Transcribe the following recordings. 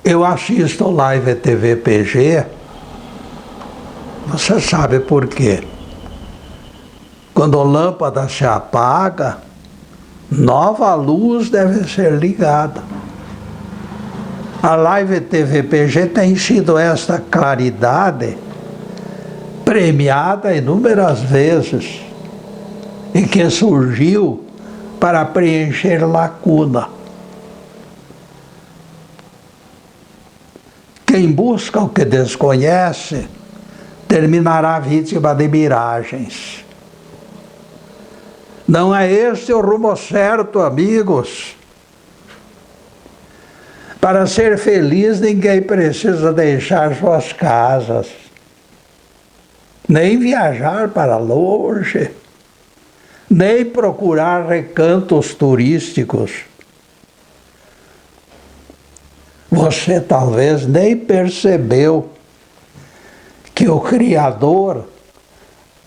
Eu assisto Live TV PG, você sabe por quê? Quando a lâmpada se apaga, nova luz deve ser ligada. A Live TV PG tem sido esta claridade premiada inúmeras vezes e que surgiu para preencher lacuna. Quem busca o que desconhece terminará vítima de miragens. Não é este o rumo certo, amigos. Para ser feliz, ninguém precisa deixar suas casas, nem viajar para longe, nem procurar recantos turísticos. Você talvez nem percebeu que o Criador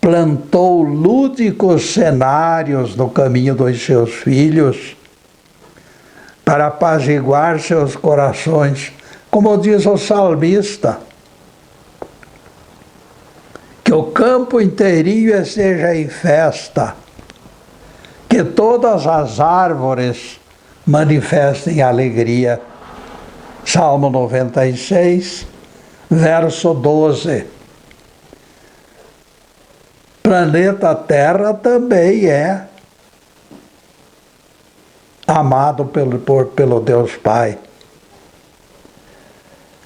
plantou lúdicos cenários no caminho dos seus filhos para apaziguar seus corações, como diz o salmista, que o campo inteirinho esteja em festa, que todas as árvores manifestem alegria. Salmo 96, verso 12. Planeta Terra também é amado pelo Deus Pai.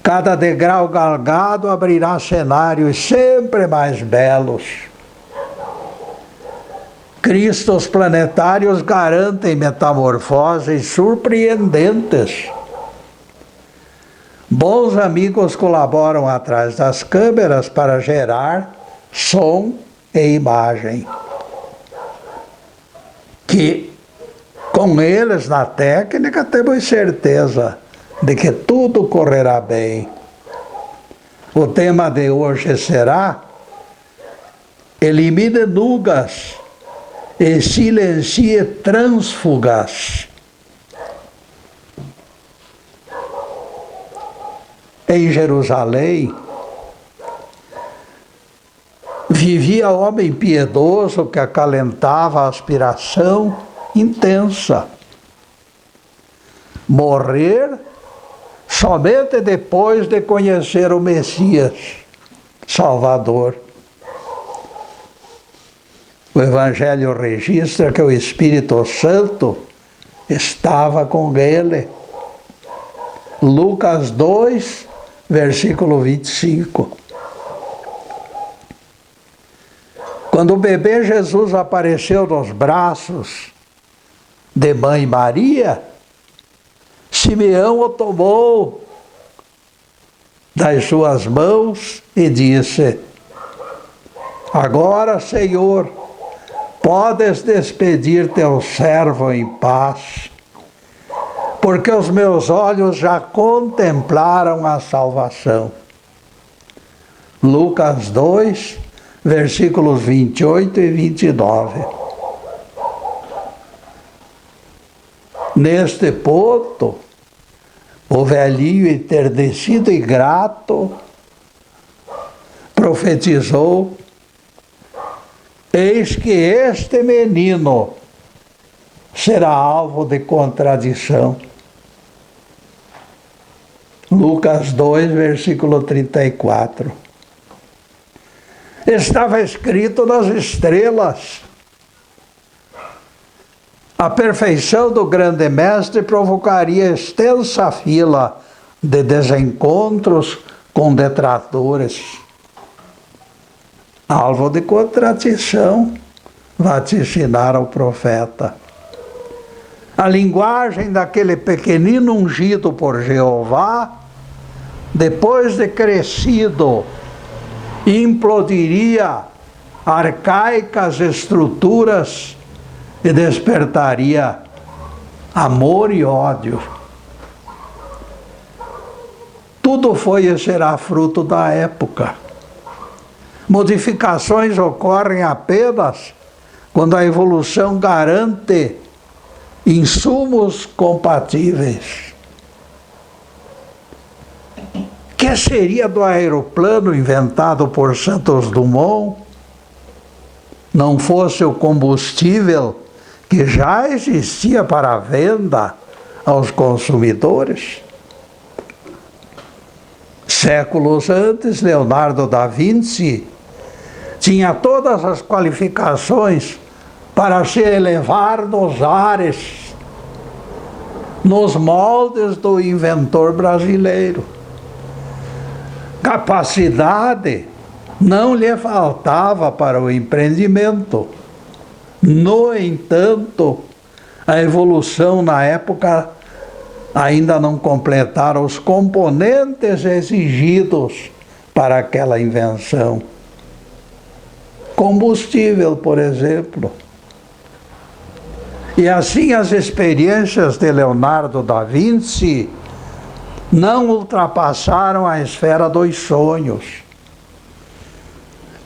Cada degrau galgado abrirá cenários sempre mais belos. Cristos planetários garantem metamorfoses surpreendentes. Bons amigos colaboram atrás das câmeras para gerar som e imagem. Que com eles na técnica temos certeza de que tudo correrá bem. O tema de hoje será: elimine nugas e silencie trânsfugas. Em Jerusalém, vivia homem piedoso que acalentava a aspiração intensa. Morrer somente depois de conhecer o Messias, Salvador. O Evangelho registra que o Espírito Santo estava com ele. Lucas 2, versículo 25. Quando o bebê Jesus apareceu nos braços de mãe Maria, Simeão o tomou das suas mãos e disse: agora, Senhor, podes despedir teu servo em paz, porque os meus olhos já contemplaram a salvação. Lucas 2, versículos 28 e 29. Neste ponto, o velhinho enternecido e grato profetizou: eis que este menino será alvo de contradição. Lucas 2, versículo 34. Estava escrito nas estrelas. A perfeição do grande mestre provocaria extensa fila de desencontros com detratores. Alvo de contradição, vaticinaram o profeta. A linguagem daquele pequenino ungido por Jeová, depois de crescido, implodiria arcaicas estruturas e despertaria amor e ódio. Tudo foi e será fruto da época. Modificações ocorrem apenas quando a evolução garante insumos compatíveis. Que seria do aeroplano inventado por Santos Dumont? Não fosse o combustível que já existia para venda aos consumidores? Séculos antes, Leonardo da Vinci tinha todas as qualificações para se elevar nos ares, nos moldes do inventor brasileiro. Capacidade não lhe faltava para o empreendimento. No entanto, a evolução na época ainda não completara os componentes exigidos para aquela invenção. Combustível, por exemplo. E assim as experiências de Leonardo da Vinci não ultrapassaram a esfera dos sonhos.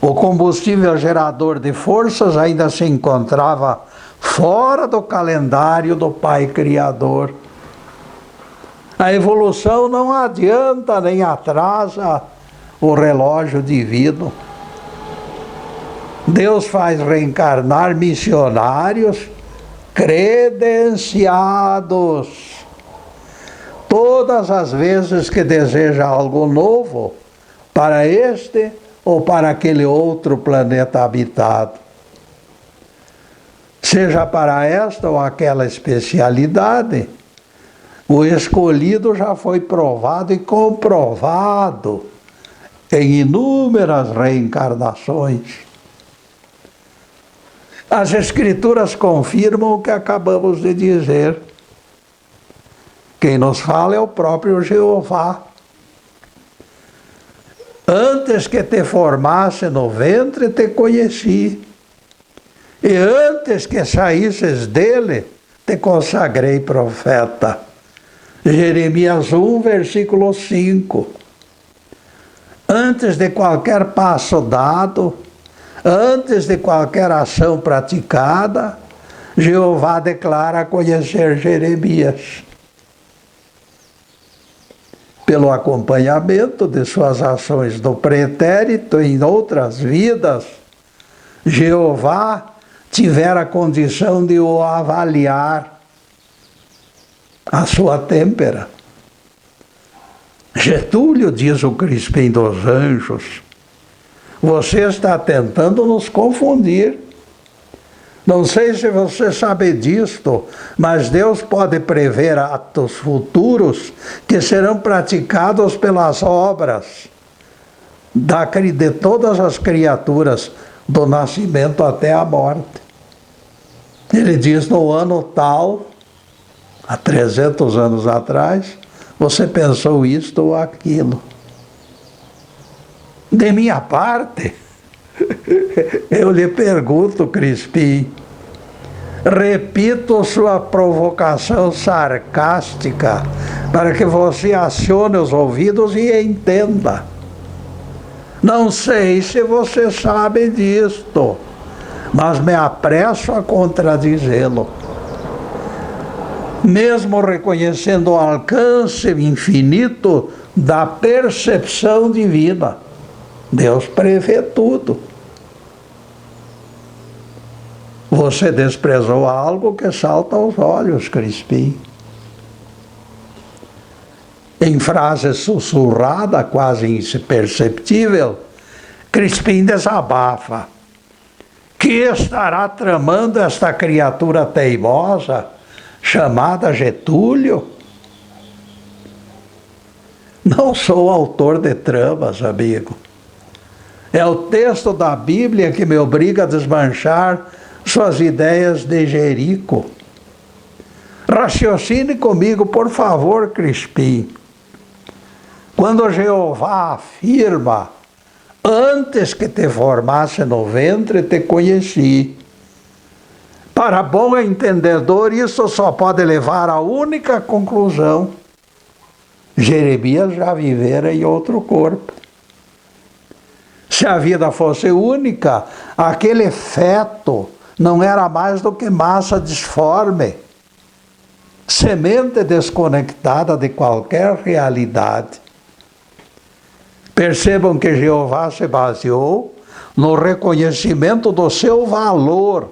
O combustível gerador de forças ainda se encontrava fora do calendário do Pai Criador. A evolução não adianta nem atrasa o relógio divino. Deus faz reencarnar missionários credenciados. Todas as vezes que deseja algo novo para este ou para aquele outro planeta habitado. Seja para esta ou aquela especialidade, o escolhido já foi provado e comprovado em inúmeras reencarnações. As Escrituras confirmam o que acabamos de dizer. Quem nos fala é o próprio Jeová. Antes que te formasse no ventre, te conheci. E antes que saísses dele, te consagrei profeta. Jeremias 1, versículo 5. Antes de qualquer passo dado, antes de qualquer ação praticada, Jeová declara conhecer Jeremias. Pelo acompanhamento de suas ações no pretérito em outras vidas, Jeová tivera condição de o avaliar a sua têmpera. Getúlio, diz o Crispim dos Anjos, você está tentando nos confundir. Não sei se você sabe disto, mas Deus pode prever atos futuros que serão praticados pelas obras de todas as criaturas, do nascimento até a morte. Ele diz, no ano tal, há 300 anos atrás, você pensou isto ou aquilo. De minha parte, eu lhe pergunto, Crispim, repito sua provocação sarcástica para que você acione os ouvidos e entenda. Não sei se você sabe disto, mas me apresso a contradizê-lo. Mesmo reconhecendo o alcance infinito da percepção divina, Deus prevê tudo. Você desprezou algo que salta aos olhos, Crispim. Em frase sussurrada, quase imperceptível, Crispim desabafa. Que estará tramando esta criatura teimosa, chamada Getúlio? Não sou autor de tramas, amigo. É o texto da Bíblia que me obriga a desmanchar suas ideias de Jerico. Raciocine comigo, por favor, Crispim. Quando Jeová afirma, antes que te formasse no ventre, te conheci. Para bom entendedor, isso só pode levar à única conclusão. Jeremias já vivera em outro corpo. Se a vida fosse única, aquele feto não era mais do que massa disforme, semente desconectada de qualquer realidade. Percebam que Jeová se baseou no reconhecimento do seu valor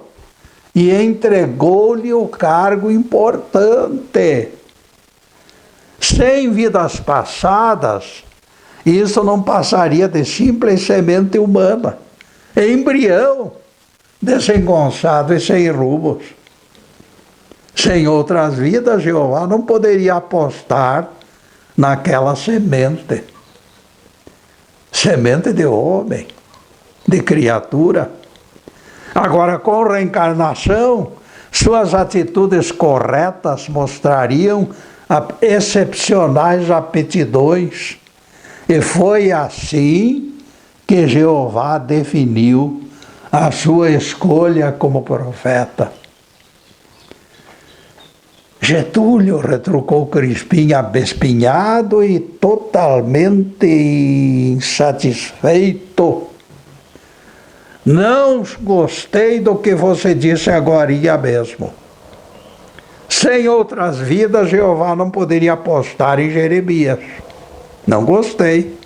e entregou-lhe o cargo importante. Sem vidas passadas, isso não passaria de simples semente humana, embrião desengonçado e sem rumos. Sem outras vidas, Jeová não poderia apostar naquela semente. Semente de homem, de criatura. Agora, com reencarnação, suas atitudes corretas mostrariam excepcionais aptidões. E foi assim que Jeová definiu a sua escolha como profeta. Getúlio, retrucou Crispim, abespinhado e totalmente insatisfeito. Não gostei do que você disse agorinha mesmo. Sem outras vidas, Jeová não poderia apostar em Jeremias. Não gostei.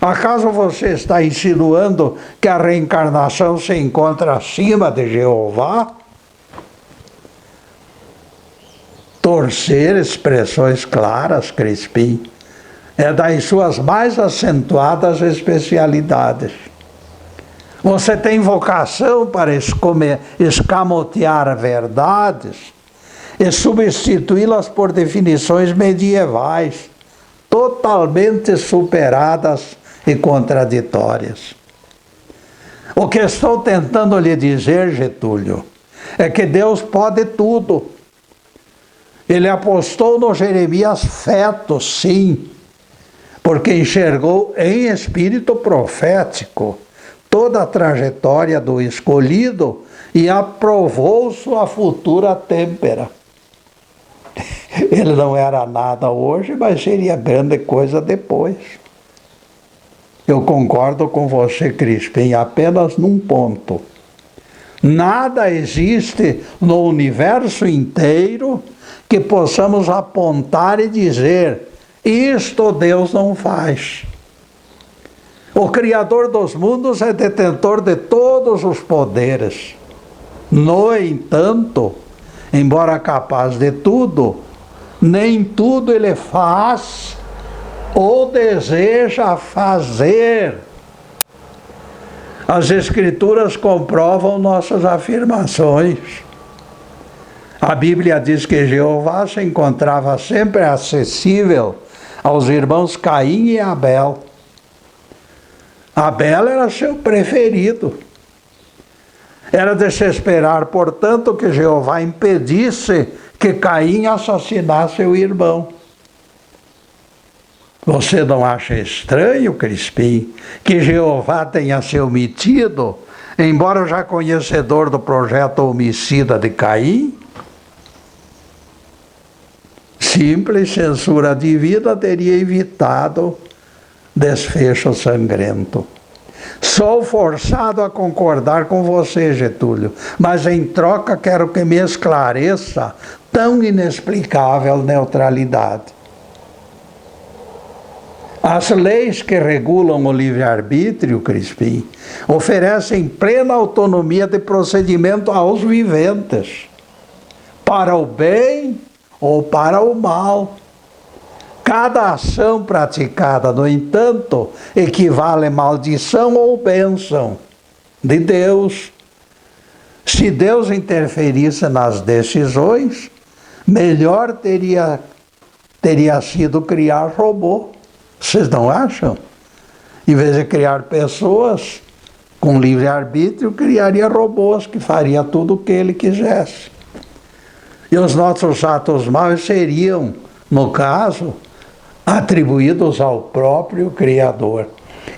Acaso você está insinuando que a reencarnação se encontra acima de Jeová? Torcer expressões claras, Crispim, é das suas mais acentuadas especialidades. Você tem vocação para escamotear verdades e substituí-las por definições medievais, totalmente superadas e contraditórias. O que estou tentando lhe dizer, Getúlio, é que Deus pode tudo. Ele apostou no Jeremias feto, sim, porque enxergou em espírito profético toda a trajetória do escolhido e aprovou sua futura têmpera. Ele não era nada hoje, mas seria grande coisa depois. Eu concordo com você, Crispim, apenas num ponto. Nada existe no universo inteiro que possamos apontar e dizer: isto Deus não faz. O Criador dos mundos é detentor de todos os poderes. No entanto, embora capaz de tudo, nem tudo ele faz ou deseja fazer. As Escrituras comprovam nossas afirmações. A Bíblia diz que Jeová se encontrava sempre acessível aos irmãos Caim e Abel. Abel era seu preferido. Era de se esperar, portanto, que Jeová impedisse que Caim assassinasse o irmão. Você não acha estranho, Crispim, que Jeová tenha se omitido, embora já conhecedor do projeto homicida de Caim? Simples censura divina teria evitado desfecho sangrento. Sou forçado a concordar com você, Getúlio, mas em troca quero que me esclareça tão inexplicável neutralidade. As leis que regulam o livre-arbítrio, Crispim, oferecem plena autonomia de procedimento aos viventes, para o bem ou para o mal. Cada ação praticada, no entanto, equivale a maldição ou bênção de Deus. Se Deus interferisse nas decisões, melhor teria sido criar robô. Vocês não acham? Em vez de criar pessoas com livre-arbítrio, criaria robôs que faria tudo o que ele quisesse. E os nossos atos maus seriam, no caso, atribuídos ao próprio Criador.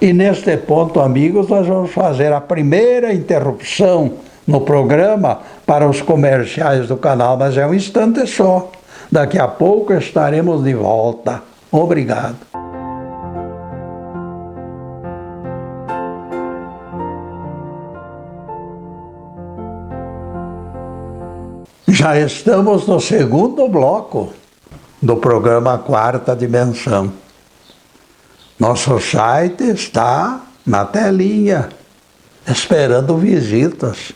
E neste ponto, amigos, nós vamos fazer a primeira interrupção no programa para os comerciais do canal, mas é um instante só. Daqui a pouco estaremos de volta. Obrigado. Já estamos no segundo bloco do programa Quarta Dimensão. Nosso site está na telinha, esperando visitas.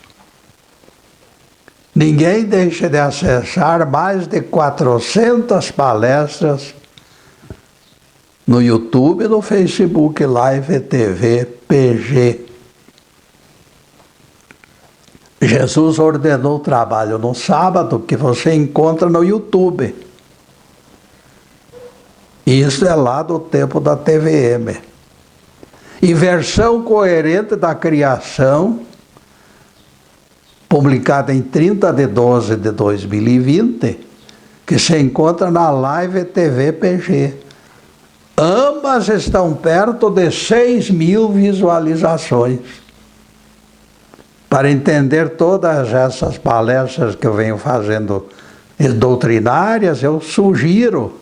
Ninguém deixa de acessar mais de 400 palestras no YouTube e no Facebook Live TV PG. Jesus ordenou o trabalho no sábado, que você encontra no YouTube. Isso é lá do tempo da TVM. E versão coerente da criação, publicada em 30 de 12 de 2020, que se encontra na Live TV PG. Ambas estão perto de 6.000 visualizações. Para entender todas essas palestras que eu venho fazendo doutrinárias, eu sugiro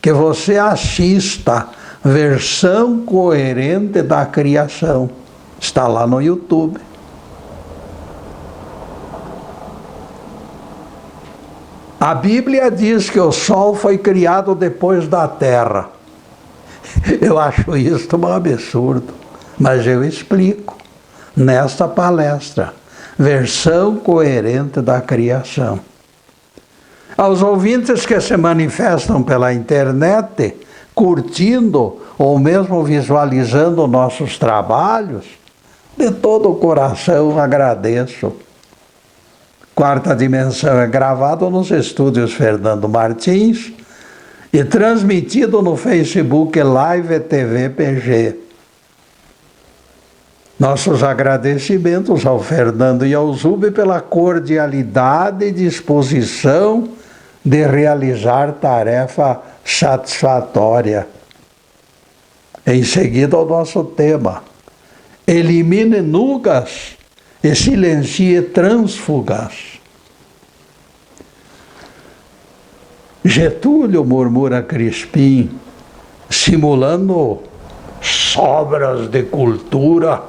que você assista Versão Coerente da Criação. Está lá no YouTube. A Bíblia diz que o sol foi criado depois da terra. Eu acho isso um absurdo, mas eu explico nesta palestra, Versão Coerente da Criação. Aos ouvintes que se manifestam pela internet, curtindo ou mesmo visualizando nossos trabalhos, de todo o coração agradeço. Quarta Dimensão é gravado nos estúdios Fernando Martins e transmitido no Facebook Live TV PG. Nossos agradecimentos ao Fernando e ao Zube pela cordialidade e disposição de realizar tarefa satisfatória. Em seguida, o nosso tema: elimine nugas e silencie trânsfugas. Getúlio, murmura Crispim, simulando sobras de cultura.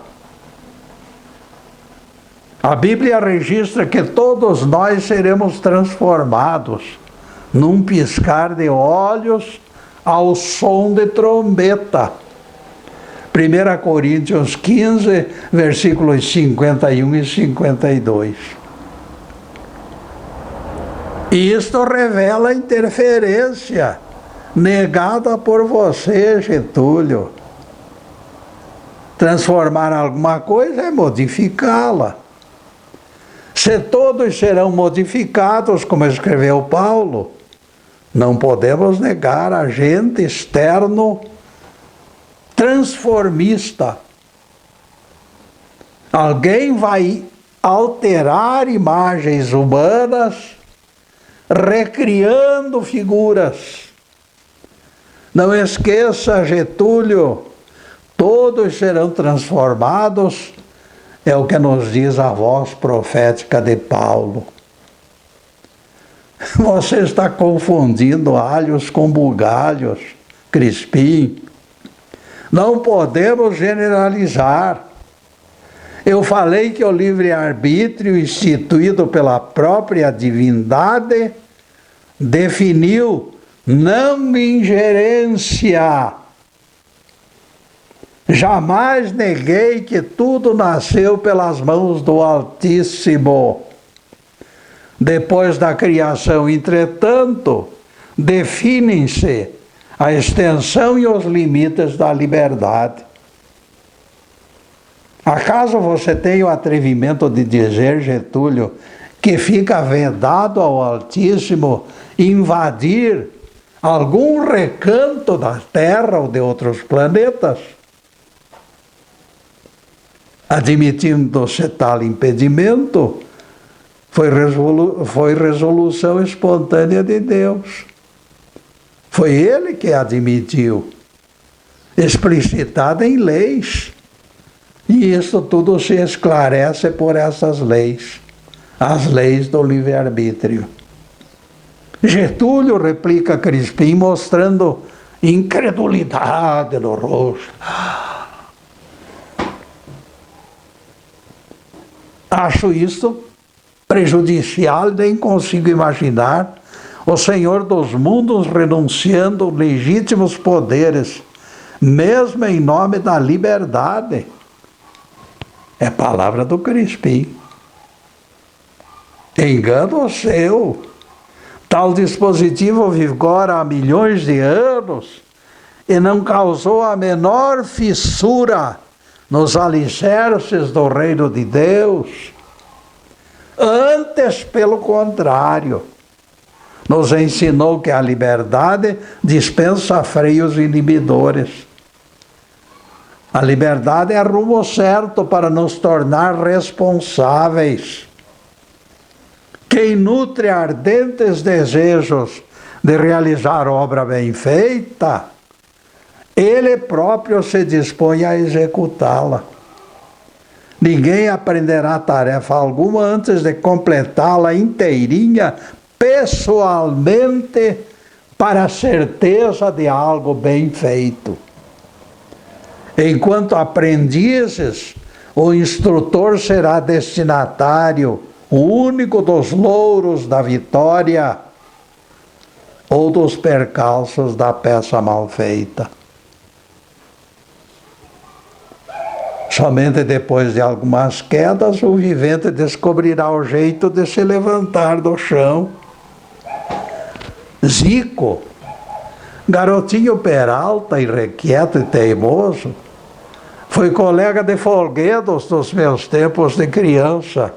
A Bíblia registra que todos nós seremos transformados num piscar de olhos ao som de trombeta. 1 Coríntios 15, versículos 51 e 52. E isto revela a interferência negada por você, Getúlio. Transformar alguma coisa é modificá-la. Se todos serão modificados, como escreveu Paulo, não podemos negar agente externo transformista. Alguém vai alterar imagens humanas, recriando figuras. Não esqueça, Getúlio, todos serão transformados. É o que nos diz a voz profética de Paulo. Você está confundindo alhos com bugalhos, Crispim. Não podemos generalizar. Eu falei que o livre-arbítrio instituído pela própria divindade definiu não ingerência. Jamais neguei que tudo nasceu pelas mãos do Altíssimo. Depois da criação, entretanto, definem-se a extensão e os limites da liberdade. Acaso você tem o atrevimento de dizer, Getúlio, que fica vedado ao Altíssimo invadir algum recanto da Terra ou de outros planetas? Admitindo-se tal impedimento, foi resolução espontânea de Deus. Foi Ele que admitiu, explicitada em leis. E isso tudo se esclarece por essas leis, as leis do livre-arbítrio. Getúlio, replica Crispim, mostrando incredulidade no rosto. Acho isso prejudicial, nem consigo imaginar o Senhor dos mundos renunciando legítimos poderes, mesmo em nome da liberdade. É palavra do Crispim. Engano seu. Tal dispositivo vigora há milhões de anos e não causou a menor fissura nos alicerces do reino de Deus. Antes, pelo contrário, nos ensinou que a liberdade dispensa freios inibidores. A liberdade é rumo certo para nos tornar responsáveis. Quem nutre ardentes desejos de realizar obra bem feita, ele próprio se dispõe a executá-la. Ninguém aprenderá tarefa alguma antes de completá-la inteirinha, pessoalmente, para a certeza de algo bem feito. Enquanto aprendizes, o instrutor será destinatário único dos louros da vitória ou dos percalços da peça mal feita. Somente depois de algumas quedas, o vivente descobrirá o jeito de se levantar do chão. Zico, garotinho peralta, irrequieto e teimoso, foi colega de folguedos dos meus tempos de criança.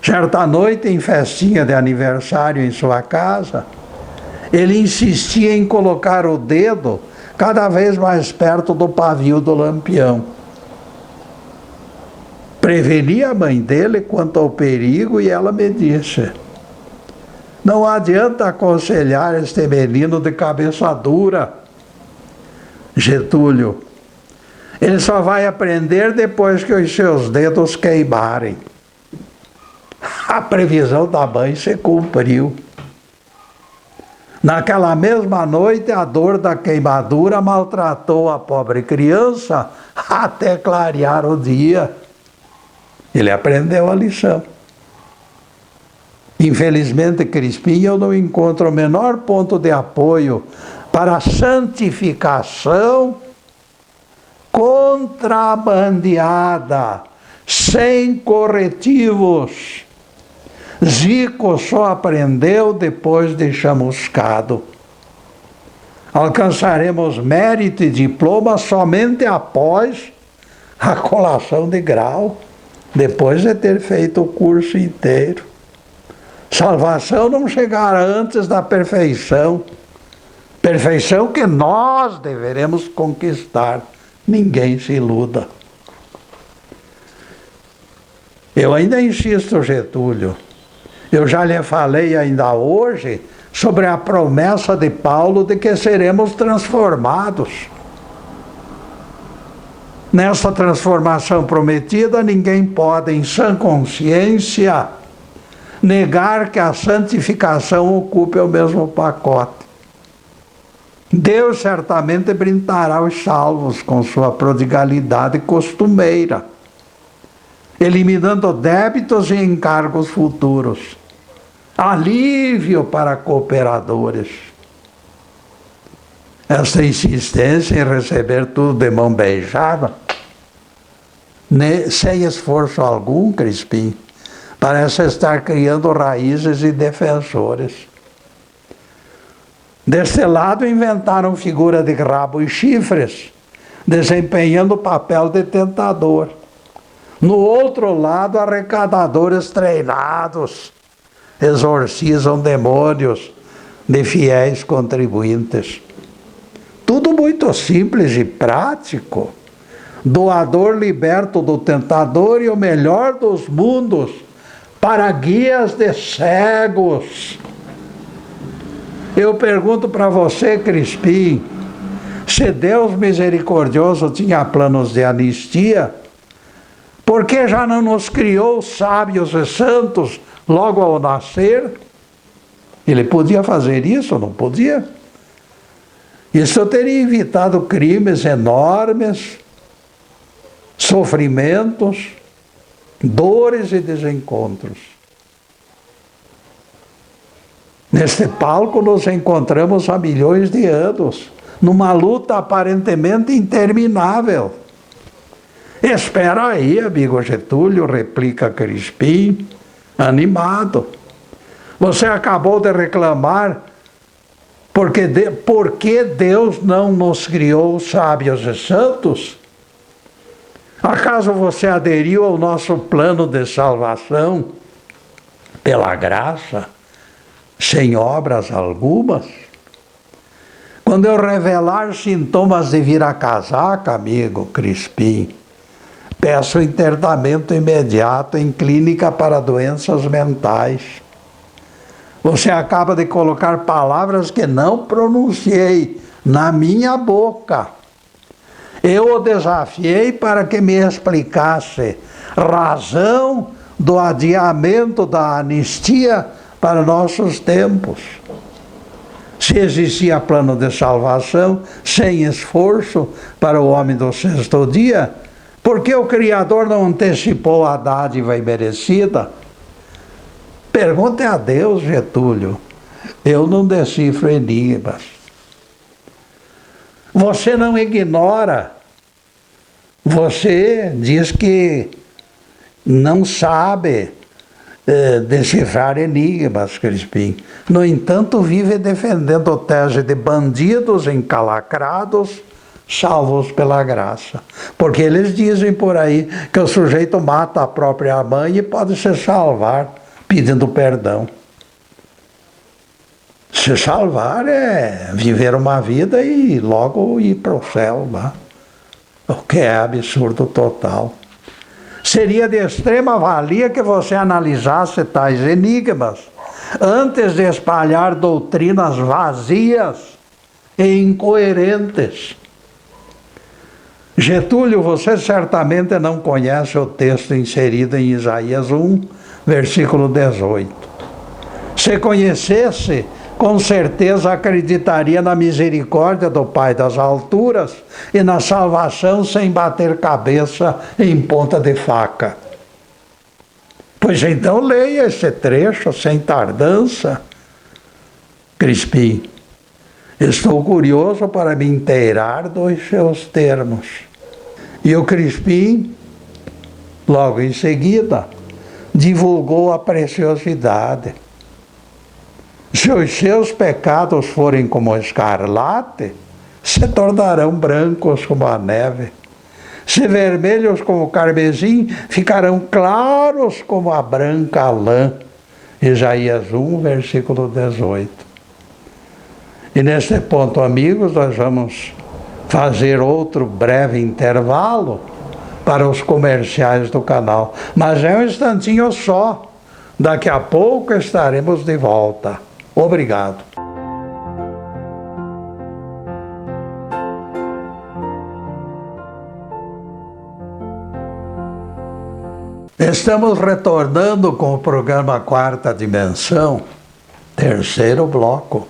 Certa noite, em festinha de aniversário em sua casa, ele insistia em colocar o dedo cada vez mais perto do pavio do lampião. Preveni a mãe dele quanto ao perigo e ela me disse: não adianta aconselhar este menino de cabeça dura, Getúlio. Ele só vai aprender depois que os seus dedos queimarem. A previsão da mãe se cumpriu. Naquela mesma noite, a dor da queimadura maltratou a pobre criança até clarear o dia. Ele aprendeu a lição. Infelizmente, Crispim, eu não encontro o menor ponto de apoio para a santificação contrabandeada, sem corretivos. Zico só aprendeu depois de chamuscado. Alcançaremos mérito e diploma somente após a colação de grau, depois de ter feito o curso inteiro. Salvação não chegará antes da perfeição. Perfeição que nós deveremos conquistar. Ninguém se iluda. Eu ainda insisto, Getúlio. Eu já lhe falei ainda hoje sobre a promessa de Paulo de que seremos transformados. Nessa transformação prometida, ninguém pode, em sã consciência, negar que a santificação ocupe o mesmo pacote. Deus certamente brindará os salvos com sua prodigalidade costumeira, eliminando débitos e encargos futuros. Alívio para cooperadores. Essa insistência em receber tudo de mão beijada, sem esforço algum, Crispim, parece estar criando raízes e defensores. Deste lado, inventaram figura de rabo e chifres, desempenhando o papel de tentador. No outro lado, arrecadadores treinados exorcizam demônios de fiéis contribuintes. Tudo muito simples e prático. Doador liberto do tentador e o melhor dos mundos para guias de cegos. Eu pergunto para você, Crispim, se Deus misericordioso tinha planos de anistia, por que já não nos criou sábios e santos logo ao nascer? Ele podia fazer isso, não podia? Isso teria evitado crimes enormes, sofrimentos, dores e desencontros. Neste palco nos encontramos há milhões de anos, numa luta aparentemente interminável. Espera aí, amigo Getúlio, replica Crispim, animado. Você acabou de reclamar porque Deus não nos criou sábios e santos? Acaso você aderiu ao nosso plano de salvação pela graça, sem obras algumas? Quando eu revelar sintomas de vira-casaca, amigo Crispim, peço internamento imediato em clínica para doenças mentais. Você acaba de colocar palavras que não pronunciei na minha boca. Eu o desafiei para que me explicasse razão do adiamento da anistia para nossos tempos. Se existia plano de salvação sem esforço para o homem do sexto dia, por que o Criador não antecipou a dádiva imerecida? Pergunte a Deus, Getúlio. Eu não decifro enigmas. Você não ignora. Você diz que não sabe decifrar enigmas, Crispim. No entanto, vive defendendo tese de bandidos encalacrados, salvos pela graça. Porque eles dizem por aí que o sujeito mata a própria mãe e pode se salvar pedindo perdão. Se salvar é viver uma vida e logo ir para o céu, né? O que é absurdo total. Seria de extrema valia que você analisasse tais enigmas antes de espalhar doutrinas vazias e incoerentes. Getúlio, você certamente não conhece o texto inserido em Isaías 1, versículo 18. Se conhecesse, com certeza acreditaria na misericórdia do Pai das alturas e na salvação sem bater cabeça em ponta de faca. Pois então leia esse trecho sem tardança. Crispim, estou curioso para me inteirar dos seus termos. E o Crispim, logo em seguida, divulgou a preciosidade. Se os seus pecados forem como escarlate, se tornarão brancos como a neve. Se vermelhos como o carmesim, ficarão claros como a branca lã. Isaías 1, versículo 18. E neste ponto, amigos, nós vamos fazer outro breve intervalo para os comerciais do canal. Mas é um instantinho só. Daqui a pouco estaremos de volta. Obrigado. Estamos retornando com o programa Quarta Dimensão, terceiro bloco.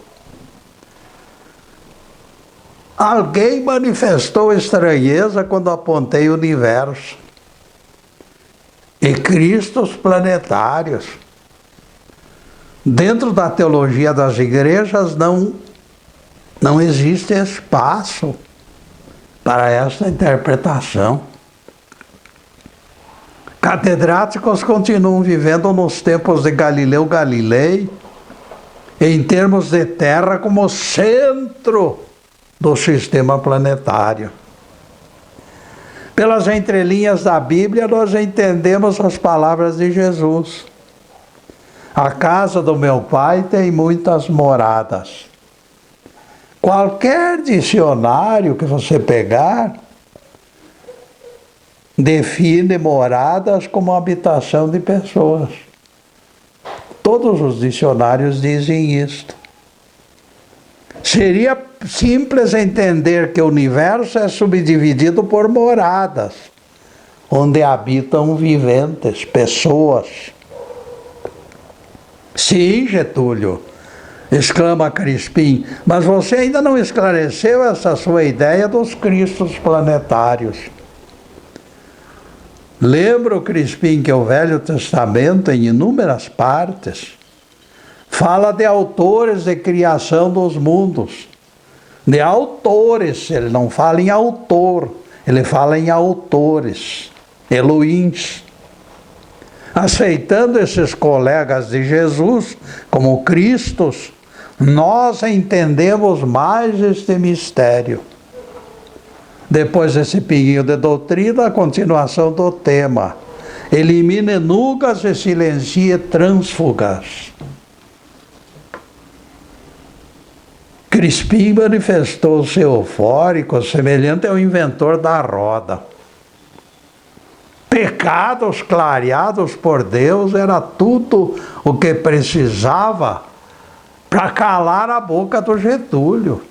Alguém manifestou estranheza quando apontei o universo e cristos planetários. Dentro da teologia das igrejas não existe espaço para essa interpretação. Catedráticos continuam vivendo nos tempos de Galileu Galilei, em termos de Terra como centro do sistema planetário. Pelas entrelinhas da Bíblia, nós entendemos as palavras de Jesus. A casa do meu pai tem muitas moradas. Qualquer dicionário que você pegar define moradas como habitação de pessoas. Todos os dicionários dizem isto. Seria simples entender que o universo é subdividido por moradas, onde habitam viventes, pessoas. Sim, Getúlio, exclama Crispim, mas você ainda não esclareceu essa sua ideia dos cristos planetários. Lembra, Crispim, que o Velho Testamento, em inúmeras partes, fala de autores de criação dos mundos, de autores. Ele não fala em autor, ele fala em autores, Elohims. Aceitando esses colegas de Jesus como Cristos, nós entendemos mais este mistério. Depois desse pinguinho de doutrina, a continuação do tema: elimine nugas e silencie trânsfugas. Crispim manifestou-se eufórico, semelhante ao inventor da roda. Pecados clareados por Deus era tudo o que precisava para calar a boca do Getúlio.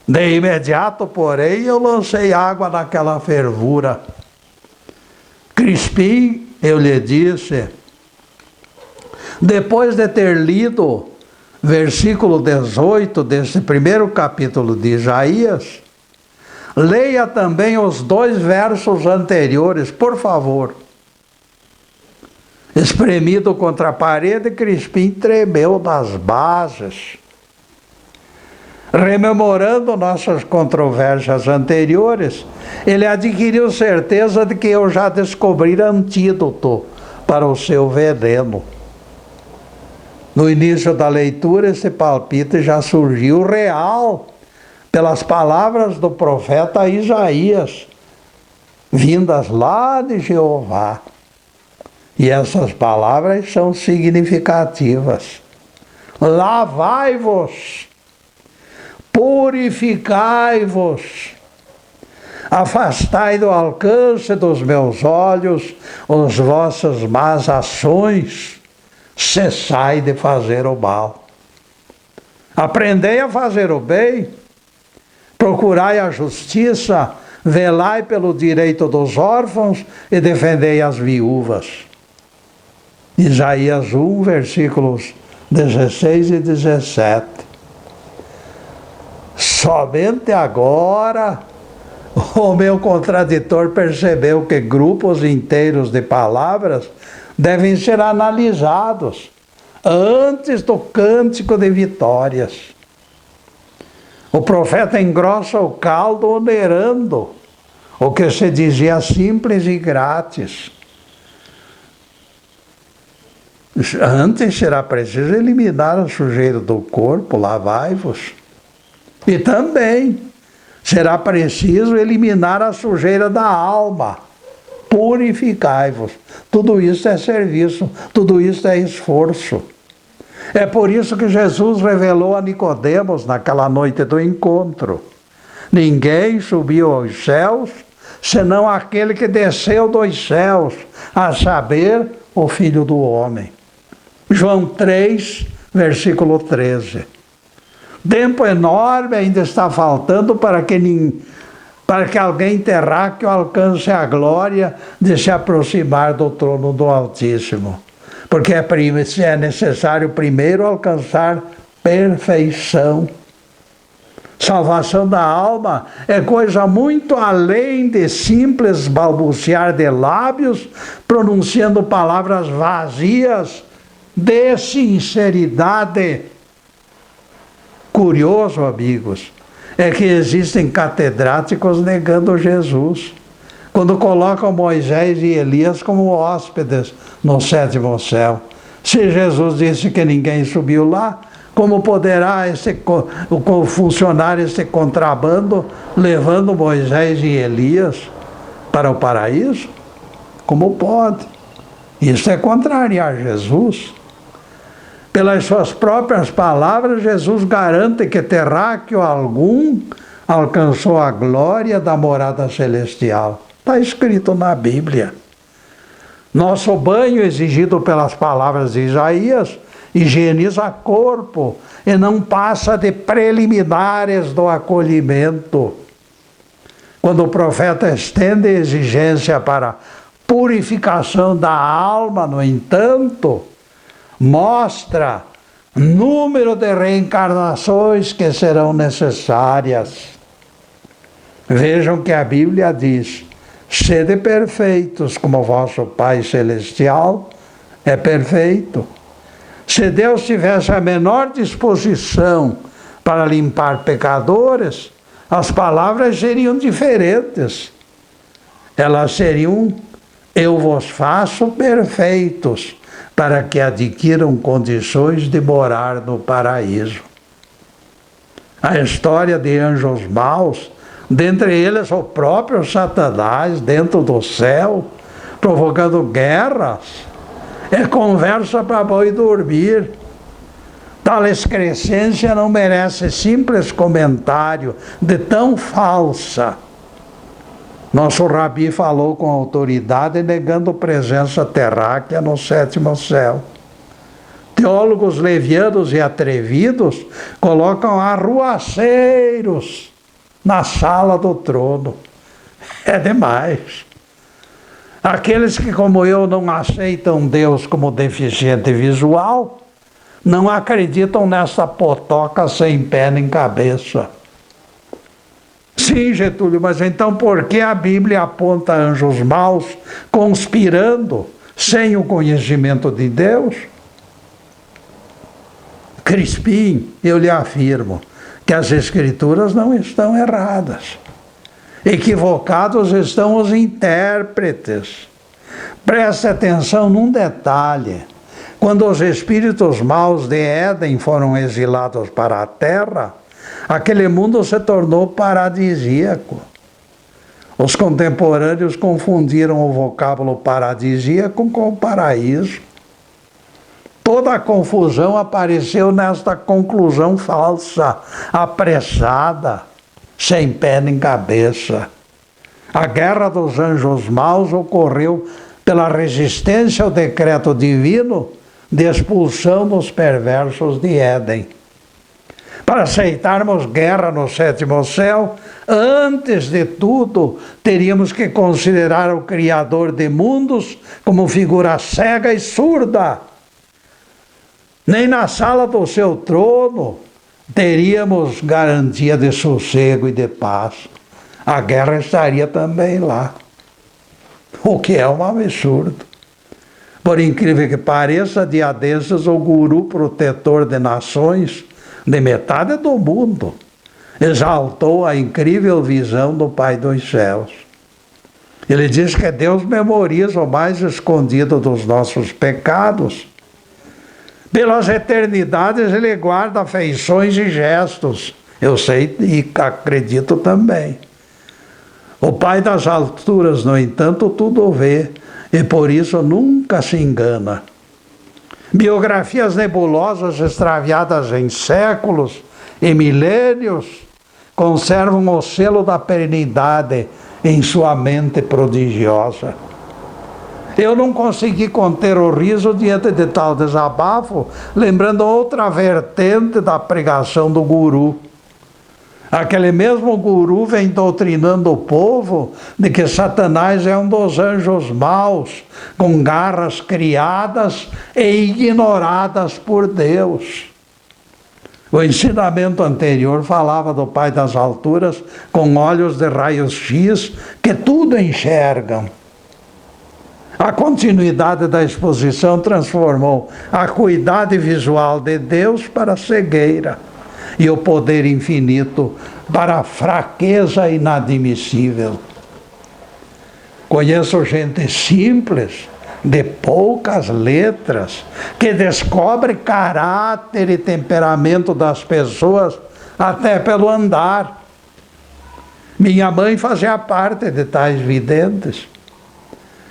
De imediato, porém, eu lancei água naquela fervura. Crispim, eu lhe disse, depois de ter lido versículo 18 desse primeiro capítulo de Isaías, leia também os 2 versos anteriores, por favor. Espremido contra a parede, Crispim tremeu das bases. Rememorando nossas controvérsias anteriores, ele adquiriu certeza de que eu já descobri antídoto para o seu veneno. No início da leitura, esse palpite já surgiu real pelas palavras do profeta Isaías, vindas lá de Jeová. E essas palavras são significativas. Lavai-vos, purificai-vos, afastai do alcance dos meus olhos as vossas más ações, cessai de fazer o mal. Aprendei a fazer o bem, procurai a justiça, velai pelo direito dos órfãos e defendei as viúvas. Isaías 1, versículos 16 e 17. Somente agora o meu contraditor percebeu que grupos inteiros de palavras devem ser analisados antes do cântico de vitórias. O profeta engrossa o caldo onerando o que se dizia simples e grátis. Antes será preciso eliminar a sujeira do corpo, lavai-vos. E também será preciso eliminar a sujeira da alma, purificai-vos. Tudo isso é serviço, tudo isso é esforço. É por isso que Jesus revelou a Nicodemos naquela noite do encontro: ninguém subiu aos céus, senão aquele que desceu dos céus, a saber, o Filho do Homem. João 3, versículo 13. Tempo enorme ainda está faltando para que alguém terráqueo alcance a glória de se aproximar do trono do Altíssimo. Porque é necessário primeiro alcançar perfeição. Salvação da alma é coisa muito além de simples balbuciar de lábios, pronunciando palavras vazias de sinceridade. Curioso, amigos, é que existem catedráticos negando Jesus, quando colocam Moisés e Elias como hóspedes no 7º céu. Se Jesus disse que ninguém subiu lá, como poderá funcionar esse contrabando levando Moisés e Elias para o paraíso? Como pode? Isso é contrariar Jesus. Pelas suas próprias palavras, Jesus garante que terráqueo algum alcançou a glória da morada celestial. Está escrito na Bíblia. Nosso banho, exigido pelas palavras de Isaías, higieniza corpo e não passa de preliminares do acolhimento. Quando o profeta estende exigência para purificação da alma, no entanto, mostra número de reencarnações que serão necessárias. Vejam que a Bíblia diz: sede perfeitos como vosso Pai Celestial é perfeito. Se Deus tivesse a menor disposição para limpar pecadores, as palavras seriam diferentes. Elas seriam: eu vos faço perfeitos, para que adquiram condições de morar no paraíso. A história de anjos maus, dentre eles o próprio Satanás, dentro do céu, provocando guerras, é conversa para boi dormir. Tal excrescência não merece simples comentário de tão falsa. Nosso rabi falou com autoridade, negando presença terráquea no sétimo céu. Teólogos levianos e atrevidos colocam arruaceiros na sala do trono. É demais. Aqueles que, como eu, não aceitam Deus como deficiente visual, não acreditam nessa potoca sem pé nem cabeça. Sim, Getúlio, mas então por que a Bíblia aponta anjos maus conspirando sem o conhecimento de Deus? Crispim, eu lhe afirmo que as Escrituras não estão erradas. Equivocados estão os intérpretes. Preste atenção num detalhe. Quando os espíritos maus de Éden foram exilados para a terra, aquele mundo se tornou paradisíaco. Os contemporâneos confundiram o vocábulo paradisíaco com o paraíso. Toda a confusão apareceu nesta conclusão falsa, apressada, sem pé nem cabeça. A guerra dos anjos maus ocorreu pela resistência ao decreto divino de expulsão dos perversos de Éden. Para aceitarmos guerra no sétimo céu, antes de tudo, teríamos que considerar o Criador de mundos como figura cega e surda. Nem na sala do seu trono teríamos garantia de sossego e de paz. A guerra estaria também lá, o que é um absurdo. Por incrível que pareça, dia desses, o guru protetor de nações, de metade do mundo, exaltou a incrível visão do Pai dos Céus. Ele diz que Deus memoriza o mais escondido dos nossos pecados. Pelas eternidades Ele guarda afeições e gestos. Eu sei e acredito também. O Pai das alturas, no entanto, tudo vê, e por isso nunca se engana. Biografias nebulosas extraviadas em séculos e milênios conservam o selo da perenidade em sua mente prodigiosa. Eu não consegui conter o riso diante de tal desabafo, lembrando outra vertente da pregação do guru. Aquele mesmo guru vem doutrinando o povo de que Satanás é um dos anjos maus, com garras criadas e ignoradas por Deus. O ensinamento anterior falava do Pai das alturas com olhos de raios-x que tudo enxergam. A continuidade da exposição transformou a acuidade visual de Deus para a cegueira e o poder infinito para a fraqueza inadmissível. Conheço gente simples, de poucas letras, que descobre caráter e temperamento das pessoas até pelo andar. Minha mãe fazia parte de tais videntes.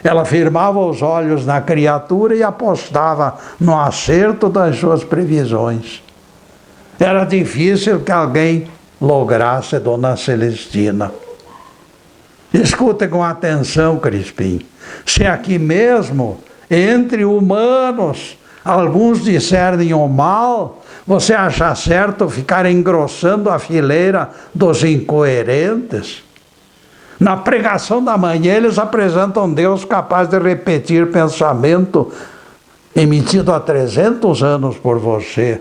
Ela firmava os olhos na criatura e apostava no acerto das suas previsões. Era difícil que alguém lograsse Dona Celestina. Escute com atenção, Crispim. Se aqui mesmo, entre humanos, alguns discernem o mal, você acha certo ficar engrossando a fileira dos incoerentes? Na pregação da manhã, eles apresentam Deus capaz de repetir pensamento emitido há 300 anos por você.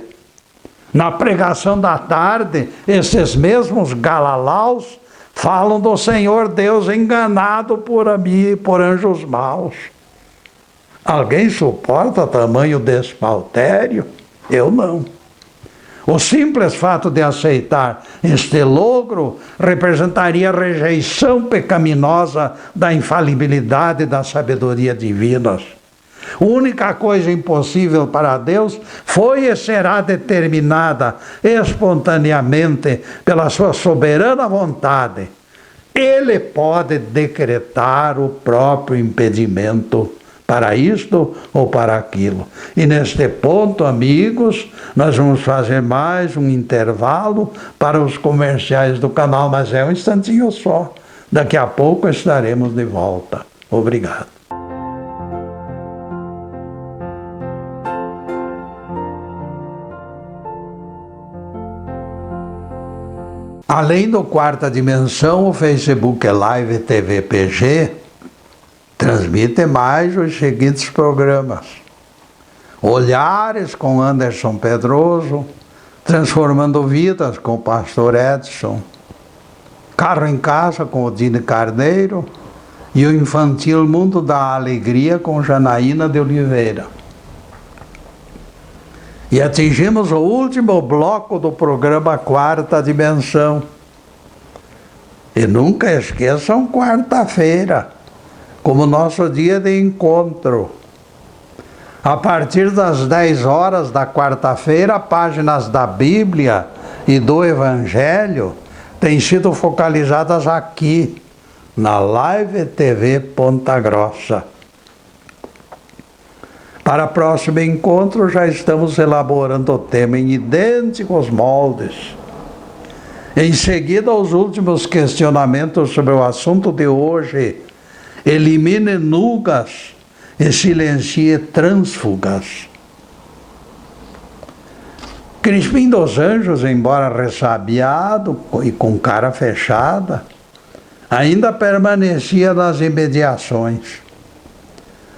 Na pregação da tarde, esses mesmos galalaus falam do Senhor Deus enganado por anjos maus. Alguém suporta tamanho despautério? Eu não. O simples fato de aceitar este logro representaria a rejeição pecaminosa da infalibilidade e da sabedoria divinas. A única coisa impossível para Deus foi e será determinada espontaneamente pela sua soberana vontade. Ele pode decretar o próprio impedimento para isto ou para aquilo. E neste ponto, amigos, nós vamos fazer mais um intervalo para os comerciais do canal, mas é um instantinho só. Daqui a pouco estaremos de volta. Obrigado. Além do Quarta Dimensão, o Facebook Live TV PG transmite mais os seguintes programas: Olhares com Anderson Pedroso, Transformando Vidas com o Pastor Edson, Carro em Casa com Odine Carneiro e o Infantil Mundo da Alegria com Janaína de Oliveira. E atingimos o último bloco do programa Quarta Dimensão. E nunca esqueçam quarta-feira como nosso dia de encontro. A partir das 10 horas da quarta-feira, páginas da Bíblia e do Evangelho têm sido focalizadas aqui, na Live TV Ponta Grossa. Para o próximo encontro, já estamos elaborando o tema em idênticos moldes. Em seguida, os últimos questionamentos sobre o assunto de hoje. Elimine nugas e silencie trânsfugas. Crispim dos Anjos, embora ressabiado e com cara fechada, ainda permanecia nas imediações.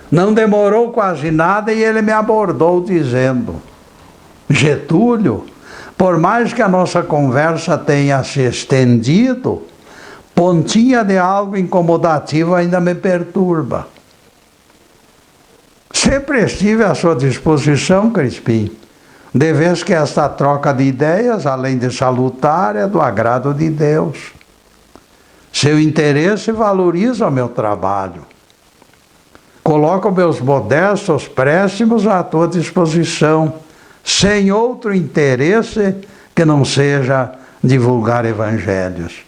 Não demorou quase nada e ele me abordou dizendo: Getúlio, por mais que a nossa conversa tenha se estendido, pontinha de algo incomodativo ainda me perturba. Sempre estive à sua disposição, Crispim, de vez que esta troca de ideias, além de salutar, é do agrado de Deus. Seu interesse valoriza o meu trabalho. Coloco meus modestos préstimos à tua disposição, sem outro interesse que não seja divulgar evangelhos.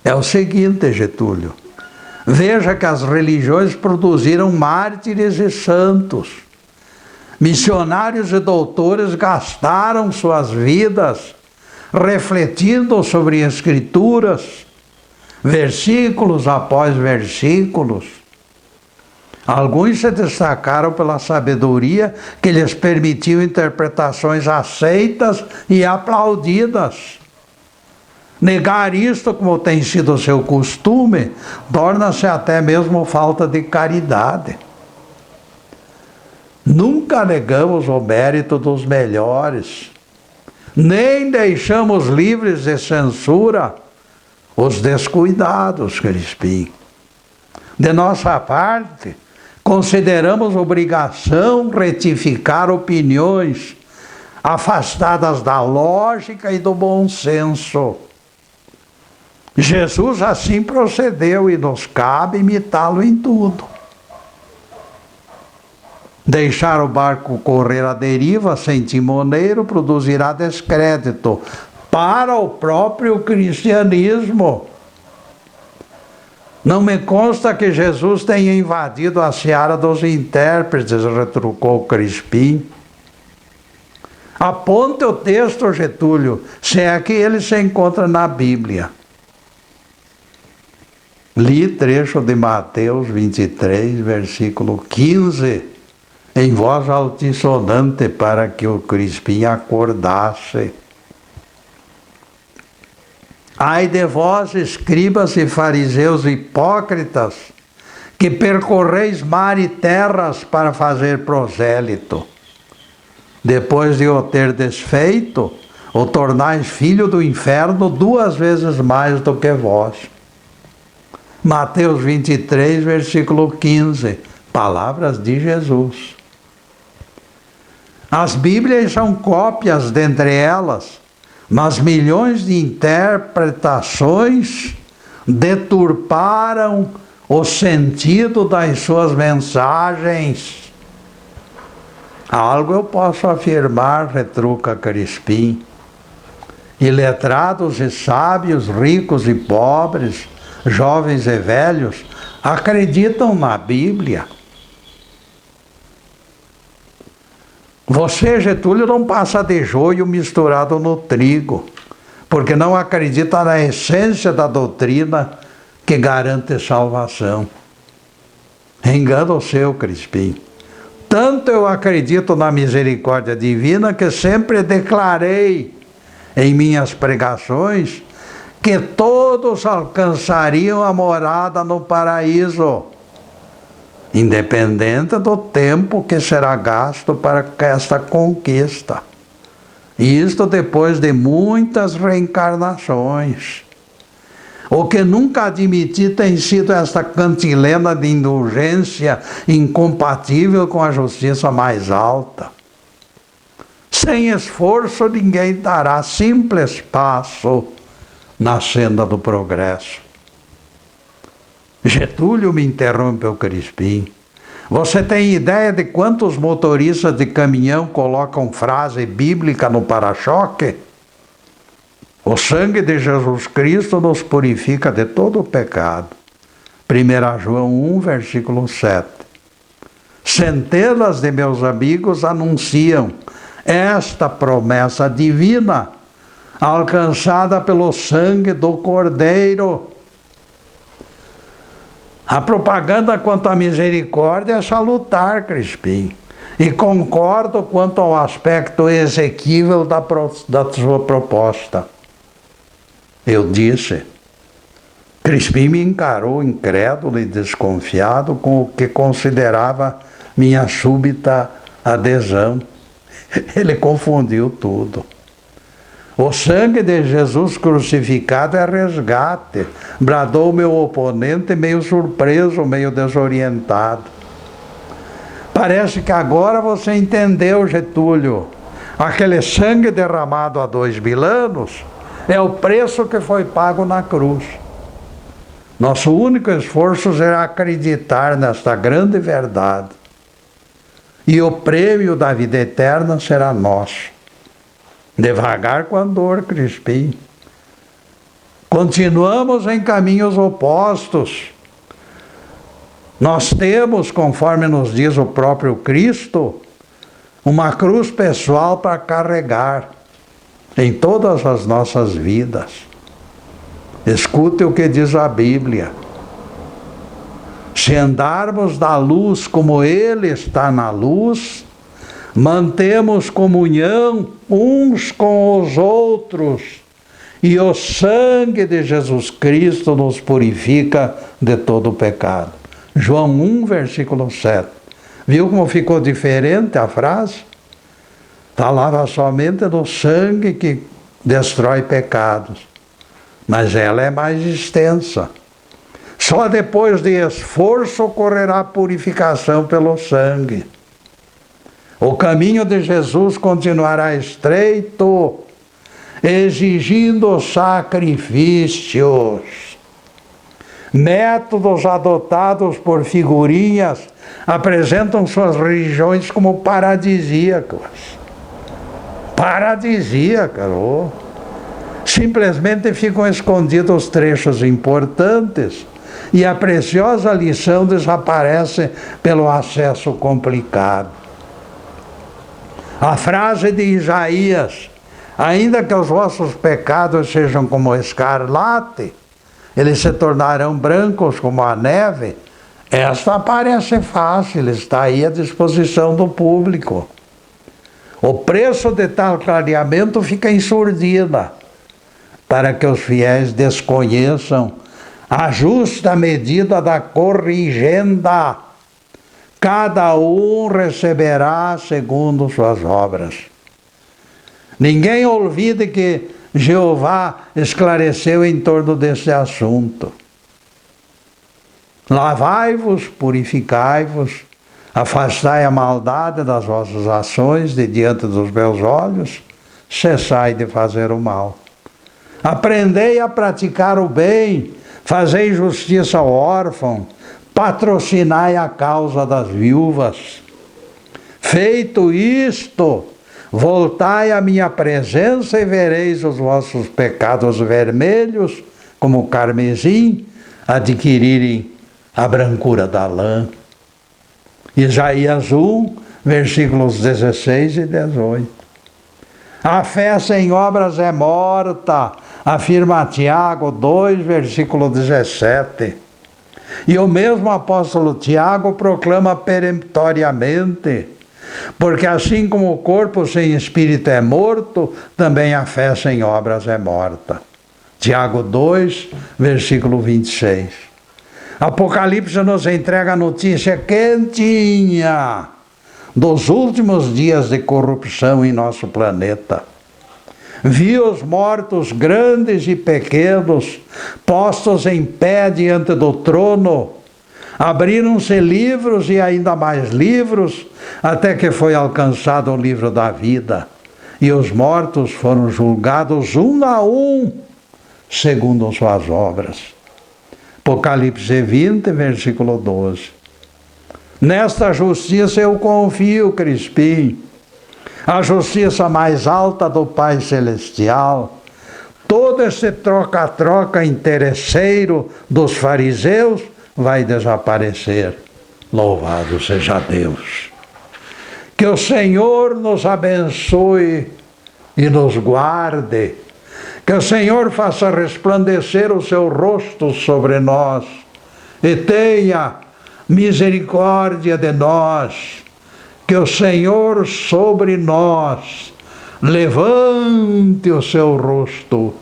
É o seguinte, Getúlio, veja que as religiões produziram mártires e santos. Missionários e doutores gastaram suas vidas refletindo sobre escrituras, versículos após versículos. Alguns se destacaram pela sabedoria que lhes permitiu interpretações aceitas e aplaudidas. Negar isto, como tem sido o seu costume, torna-se até mesmo falta de caridade. Nunca negamos o mérito dos melhores, nem deixamos livres de censura os descuidados, Crispim. De nossa parte, consideramos obrigação retificar opiniões afastadas da lógica e do bom senso. Jesus assim procedeu e nos cabe imitá-lo em tudo. Deixar o barco correr à deriva sem timoneiro produzirá descrédito para o próprio cristianismo. Não me consta que Jesus tenha invadido a seara dos intérpretes, retrucou Crispim. Aponte o texto, Getúlio, se é que ele se encontra na Bíblia. Li trecho de Mateus 23, versículo 15, em voz altissonante para que o Crispim acordasse. Ai de vós, escribas e fariseus hipócritas, que percorreis mar e terras para fazer prosélito. Depois de o ter desfeito, o tornais filho do inferno 2 vezes mais do que vós. Mateus 23, versículo 15, palavras de Jesus. As Bíblias são cópias dentre elas, mas milhões de interpretações deturparam o sentido das suas mensagens. Algo eu posso afirmar, retruca Crispim. Iletrados e sábios, ricos e pobres, jovens e velhos, acreditam na Bíblia. Você, Getúlio, não passa de joio misturado no trigo, porque não acredita na essência da doutrina que garante salvação. Engano seu, Crispim. Tanto eu acredito na misericórdia divina que sempre declarei em minhas pregações que todos alcançariam a morada no paraíso, independente do tempo que será gasto para esta conquista. E isto depois de muitas reencarnações. O que nunca admiti tem sido esta cantilena de indulgência incompatível com a justiça mais alta. Sem esforço, ninguém dará simples passo na senda do progresso. Getúlio, me interrompe o Crispim. Você tem ideia de quantos motoristas de caminhão colocam frase bíblica no para-choque? O sangue de Jesus Cristo nos purifica de todo o pecado. 1 João 1, versículo 7. Centenas de meus amigos anunciam esta promessa divina, alcançada pelo sangue do Cordeiro. A propaganda quanto à misericórdia é salutar, Crispim, e concordo quanto ao aspecto exequível da sua proposta. Eu disse. Crispim me encarou incrédulo e desconfiado com o que considerava minha súbita adesão. Ele confundiu tudo. O sangue de Jesus crucificado é resgate, bradou meu oponente meio surpreso, meio desorientado. Parece que agora você entendeu, Getúlio. Aquele sangue derramado há 2000 anos é o preço que foi pago na cruz. Nosso único esforço será acreditar nesta grande verdade. E o prêmio da vida eterna será nosso. Devagar com a dor, Crispim. Continuamos em caminhos opostos. Nós temos, conforme nos diz o próprio Cristo, uma cruz pessoal para carregar em todas as nossas vidas. Escute o que diz a Bíblia. Se andarmos na luz como Ele está na luz, mantemos comunhão uns com os outros, e o sangue de Jesus Cristo nos purifica de todo o pecado. João 1, versículo 7. Viu como ficou diferente a frase? Falava somente do sangue que destrói pecados, mas ela é mais extensa. Só depois de esforço ocorrerá a purificação pelo sangue. O caminho de Jesus continuará estreito, exigindo sacrifícios. Métodos adotados por figurinhas apresentam suas religiões como paradisíacas. Paradisíacas, oh. Simplesmente ficam escondidos trechos importantes e a preciosa lição desaparece pelo acesso complicado. A frase de Isaías, ainda que os vossos pecados sejam como escarlate, eles se tornarão brancos como a neve, esta parece fácil, está aí à disposição do público. O preço de tal clareamento fica em surdina, para que os fiéis desconheçam a justa medida da corrigenda. Cada um receberá segundo suas obras. Ninguém olvide que Jeová esclareceu em torno desse assunto. Lavai-vos, purificai-vos, Afastai a maldade das vossas ações de diante dos meus olhos, cessai de fazer o mal. Aprendei a praticar o bem, fazei justiça ao órfão, patrocinai a causa das viúvas. Feito isto, voltai à minha presença e vereis os vossos pecados vermelhos, como o carmesim, adquirirem a brancura da lã. Isaías 1, versículos 16 e 18. A fé sem obras é morta, afirma Tiago 2, versículo 17. E o mesmo apóstolo Tiago proclama peremptoriamente, porque assim como o corpo sem espírito é morto, também a fé sem obras é morta. Tiago 2, versículo 26. Apocalipse nos entrega a notícia quentinha dos últimos dias de corrupção em nosso planeta. Vi os mortos grandes e pequenos, postos em pé diante do trono. Abriram-se livros e ainda mais livros, até que foi alcançado o livro da vida. E os mortos foram julgados um a um, segundo suas obras. Apocalipse 20, versículo 12. Nesta justiça eu confio, Crispim, a justiça mais alta do Pai Celestial. Todo esse troca-troca interesseiro dos fariseus vai desaparecer. Louvado seja Deus. Que o Senhor nos abençoe e nos guarde. Que o Senhor faça resplandecer o seu rosto sobre nós e tenha misericórdia de nós. Que o Senhor sobre nós levante o seu rosto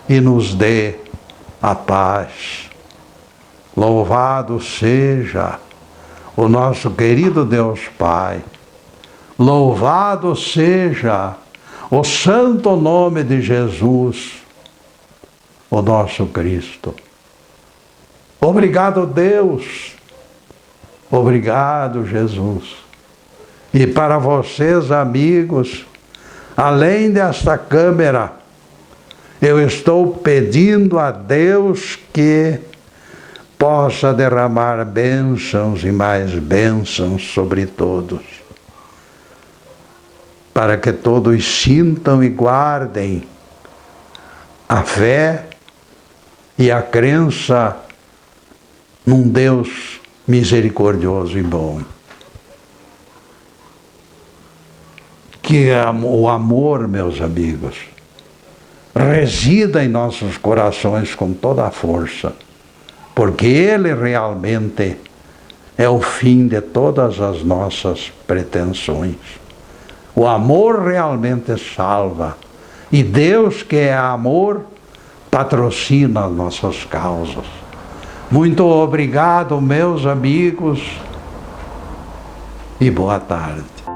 e nos dê a paz. Louvado seja o nosso querido Deus Pai. Louvado seja o santo nome de Jesus, o nosso Cristo. Obrigado, Deus. Obrigado, Jesus. E para vocês, amigos, além desta câmera, eu estou pedindo a Deus que possa derramar bênçãos e mais bênçãos sobre todos, para que todos sintam e guardem a fé e a crença num Deus misericordioso e bom. Que o amor, meus amigos, resida em nossos corações com toda a força, porque Ele realmente é o fim de todas as nossas pretensões. O amor realmente salva. E Deus, que é amor, patrocina as nossas causas. Muito obrigado, meus amigos, e boa tarde.